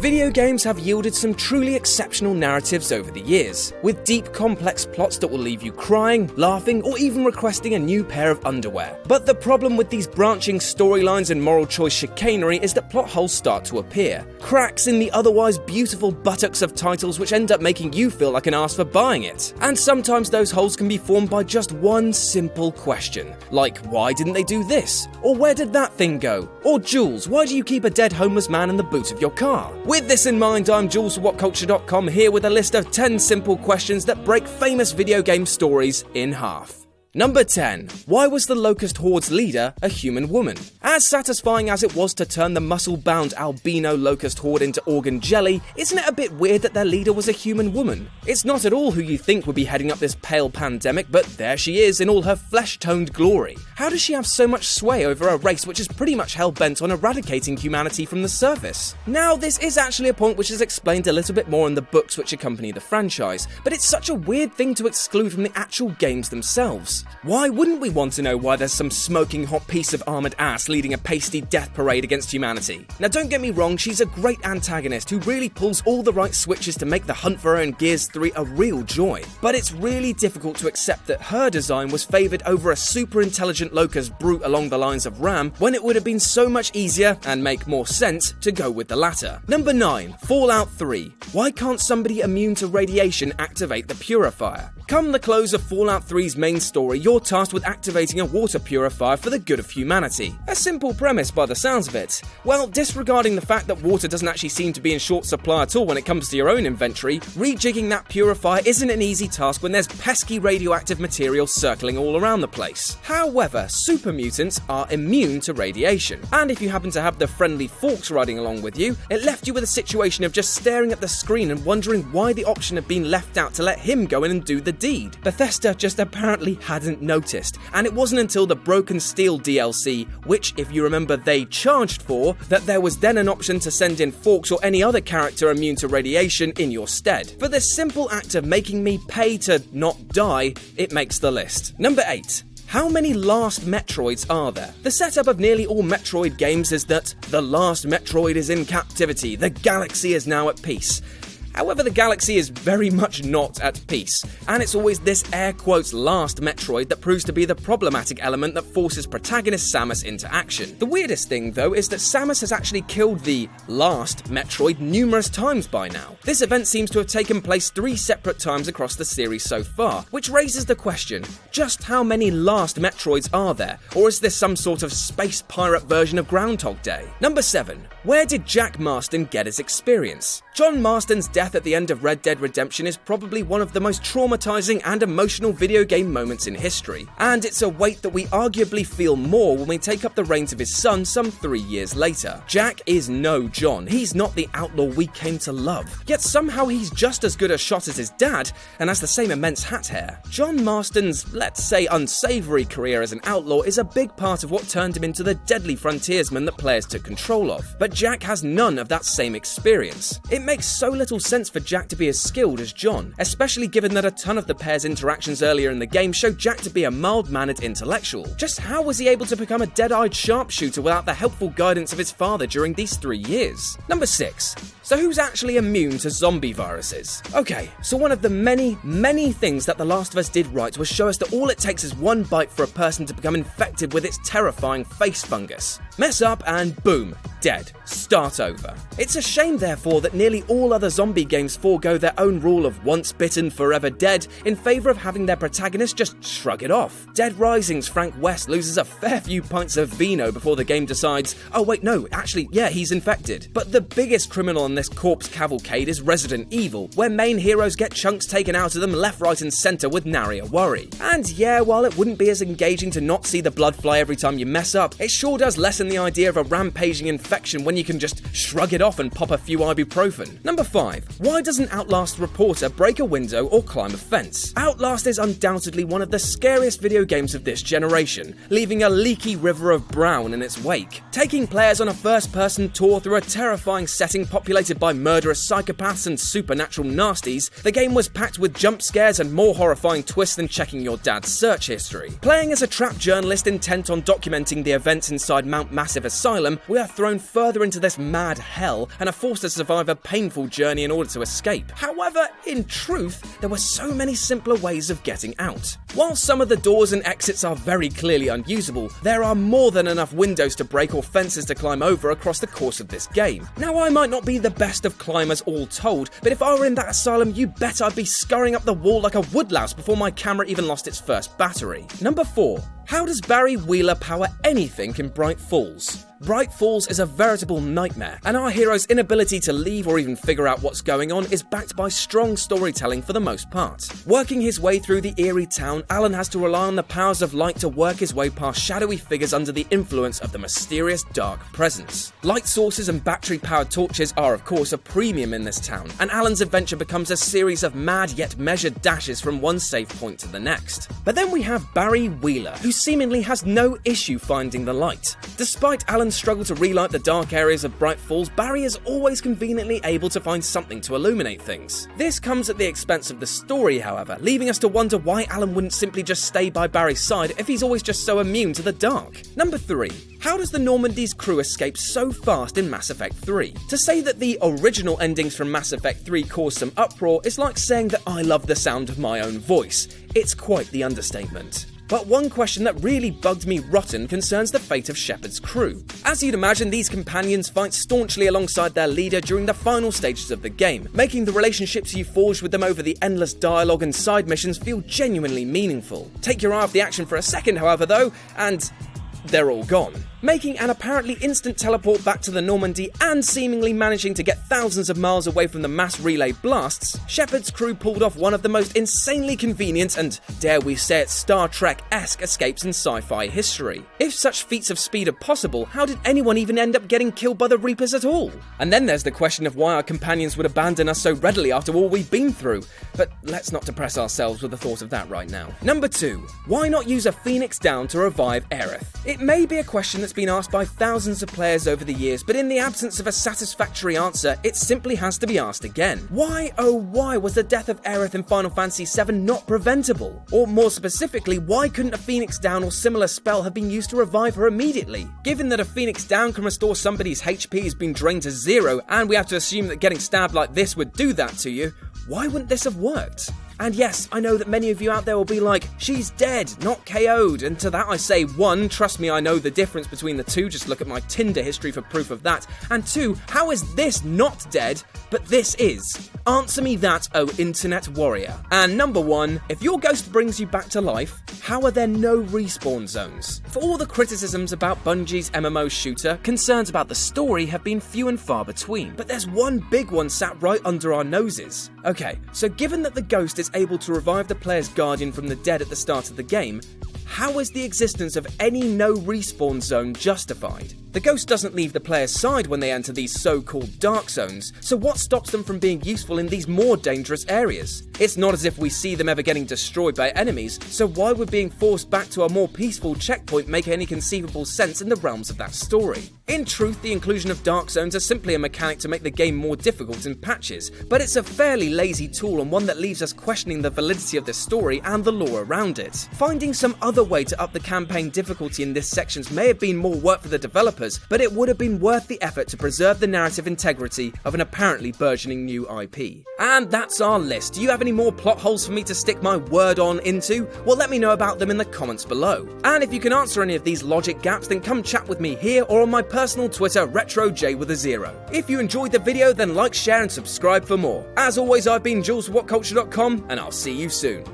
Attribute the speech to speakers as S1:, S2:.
S1: Video games have yielded some truly exceptional narratives over the years, with deep, complex plots that will leave you crying, laughing, or even requesting a new pair of underwear. But the problem with these branching storylines and moral choice chicanery is that plot holes start to appear. Cracks in the otherwise beautiful buttocks of titles which end up making you feel like an arse for buying it. And sometimes those holes can be formed by just one simple question, like why didn't they do this? Or where did that thing go? Or Jules, why do you keep a dead homeless man in the boot of your car? With this in mind, I'm Jules for WhatCulture.com, here with a list of 10 simple questions that break famous video game stories in half. Number 10. Why was the Locust Horde's leader a human woman? As satisfying as it was to turn the muscle-bound albino Locust Horde into organ jelly, isn't it a bit weird that their leader was a human woman? It's not at all who you think would be heading up this pale pandemic, but there she is in all her flesh-toned glory. How does she have so much sway over a race which is pretty much hell-bent on eradicating humanity from the surface? Now, this is actually a point which is explained a little bit more in the books which accompany the franchise, but it's such a weird thing to exclude from the actual games themselves. Why wouldn't we want to know why there's some smoking hot piece of armoured ass leading a pasty death parade against humanity? Now don't get me wrong, she's a great antagonist who really pulls all the right switches to make the hunt for her in Gears 3 a real joy. But it's really difficult to accept that her design was favoured over a super intelligent Locust brute along the lines of Ram, when it would have been so much easier, and make more sense, to go with the latter. Number 9. Fallout 3. Why can't somebody immune to radiation activate the purifier? Come the close of Fallout 3's main story, you're tasked with activating a water purifier for the good of humanity. A simple premise by the sounds of it. Well, disregarding the fact that water doesn't actually seem to be in short supply at all when it comes to your own inventory, rejigging that purifier isn't an easy task when there's pesky radioactive material circling all around the place. However, super mutants are immune to radiation, and if you happen to have the friendly Forks riding along with you, it left you with a situation of just staring at the screen and wondering why the option had been left out to let him go in and do the deed. Bethesda just apparently hadn't noticed, and it wasn't until the Broken Steel DLC, which if you remember they charged for, that there was then an option to send in Forks or any other character immune to radiation in your stead. For this simple act of making me pay to not die, it makes the list. Number 8. How many last Metroids are there? The setup of nearly all Metroid games is that the last Metroid is in captivity, the galaxy is now at peace. However, the galaxy is very much not at peace, and it's always this air quotes last Metroid that proves to be the problematic element that forces protagonist Samus into action. The weirdest thing, though, is that Samus has actually killed the last Metroid numerous times by now. This event seems to have taken place 3 separate times across the series so far, which raises the question, just how many last Metroids are there, or is this some sort of space pirate version of Groundhog Day? Number 7. Where did Jack Marston get his experience? John Marston's death at the end of Red Dead Redemption is probably one of the most traumatizing and emotional video game moments in history, and it's a weight that we arguably feel more when we take up the reins of his son some 3 years later. Jack is no John, he's not the outlaw we came to love, yet somehow he's just as good a shot as his dad, and has the same immense hat hair. John Marston's, let's say, unsavory career as an outlaw is a big part of what turned him into the deadly frontiersman that players took control of, but Jack has none of that same experience. It makes so little sense for Jack to be as skilled as John, especially given that a ton of the pair's interactions earlier in the game show Jack to be a mild-mannered intellectual. Just how was he able to become a dead-eyed sharpshooter without the helpful guidance of his father during these 3 years? Number 6. So who's actually immune to zombie viruses? Okay, so one of the many things that The Last of Us did right was show us that all it takes is one bite for a person to become infected with its terrifying face fungus. Mess up and boom, dead. Start over. It's a shame, therefore, that nearly all other zombie games forego their own rule of once bitten, forever dead in favour of having their protagonist just shrug it off. Dead Rising's Frank West loses a fair few pints of vino before the game decides, oh wait, no, actually, yeah, he's infected. But the biggest criminal on this corpse cavalcade is Resident Evil, where main heroes get chunks taken out of them left, right and centre with nary a worry. And yeah, while it wouldn't be as engaging to not see the blood fly every time you mess up, it sure does lessen the idea of a rampaging infection when you can just shrug it off and pop a few ibuprofen. Number 5. Why doesn't Outlast Reporter break a window or climb a fence? Outlast is undoubtedly one of the scariest video games of this generation, leaving a leaky river of brown in its wake. Taking players on a first-person tour through a terrifying setting populated tormented by murderous psychopaths and supernatural nasties, the game was packed with jump scares and more horrifying twists than checking your dad's search history. Playing as a trap journalist intent on documenting the events inside Mount Massive Asylum, we are thrown further into this mad hell and are forced to survive a painful journey in order to escape. However, in truth, there were so many simpler ways of getting out. While some of the doors and exits are very clearly unusable, there are more than enough windows to break or fences to climb over across the course of this game. Now, I might not be the best of climbers all told, but if I were in that asylum, you bet I'd be scurrying up the wall like a woodlouse before my camera even lost its first battery. Number 4. How does Barry Wheeler power anything in Bright Falls? Bright Falls is a veritable nightmare, and our hero's inability to leave or even figure out what's going on is backed by strong storytelling for the most part. Working his way through the eerie town, Alan has to rely on the powers of light to work his way past shadowy figures under the influence of the mysterious dark presence. Light sources and battery-powered torches are of course a premium in this town, and Alan's adventure becomes a series of mad yet measured dashes from one safe point to the next. But then we have Barry Wheeler, who seemingly has no issue finding the light. Despite Alan's struggle to relight the dark areas of Bright Falls, Barry is always conveniently able to find something to illuminate things. This comes at the expense of the story, however, leaving us to wonder why Alan wouldn't simply just stay by Barry's side if he's always just so immune to the dark. Number 3. How does the Normandy's crew escape so fast in Mass Effect 3? To say that the original endings from Mass Effect 3 caused some uproar is like saying that I love the sound of my own voice. It's quite the understatement. But one question that really bugged me rotten concerns the fate of Shepard's crew. As you'd imagine, these companions fight staunchly alongside their leader during the final stages of the game, making the relationships you forged with them over the endless dialogue and side missions feel genuinely meaningful. Take your eye off the action for a second, however, though, and they're all gone. Making an apparently instant teleport back to the Normandy and seemingly managing to get thousands of miles away from the mass relay blasts, Shepard's crew pulled off one of the most insanely convenient and, dare we say it, Star Trek-esque escapes in sci-fi history. If such feats of speed are possible, how did anyone even end up getting killed by the Reapers at all? And then there's the question of why our companions would abandon us so readily after all we've been through. But let's not depress ourselves with the thought of that right now. Number 2. Why not use a Phoenix Down to revive Aerith? It may be a question that's been asked by thousands of players over the years, but in the absence of a satisfactory answer, it simply has to be asked again. Why, oh why, was the death of Aerith in Final Fantasy VII not preventable? Or more specifically, why couldn't a Phoenix Down or similar spell have been used to revive her immediately? Given that a Phoenix Down can restore somebody's HP has been drained to 0, and we have to assume that getting stabbed like this would do that to you, why wouldn't this have worked? And yes, I know that many of you out there will be like, she's dead, not KO'd, and to that I say, 1, trust me, I know the difference between the two, just look at my Tinder history for proof of that, and 2, how is this not dead, but this is? Answer me that, oh internet warrior. And number 1, if your ghost brings you back to life, how are there no respawn zones? For all the criticisms about Bungie's MMO shooter, concerns about the story have been few and far between, but there's one big one sat right under our noses. Okay, so given that the ghost is able to revive the player's guardian from the dead at the start of the game, how is the existence of any no respawn zone justified? The ghost doesn't leave the player's side when they enter these so-called dark zones, so what stops them from being useful in these more dangerous areas? It's not as if we see them ever getting destroyed by enemies, so why would being forced back to a more peaceful checkpoint make any conceivable sense in the realms of that story? In truth, the inclusion of dark zones are simply a mechanic to make the game more difficult in patches, but it's a fairly lazy tool and one that leaves us questioning the validity of the story and the lore around it. Finding some other way to up the campaign difficulty in this sections may have been more work for the developers, but it would have been worth the effort to preserve the narrative integrity of an apparently burgeoning new IP. And that's our list. Do you have any more plot holes for me to stick my word on into? Well, let me know about them in the comments below. And if you can answer any of these logic gaps, then come chat with me here or on my personal Twitter, RetroJ with a 0. If you enjoyed the video, then like, share and subscribe for more. As always, I've been Jules for WhatCulture.com, and I'll see you soon.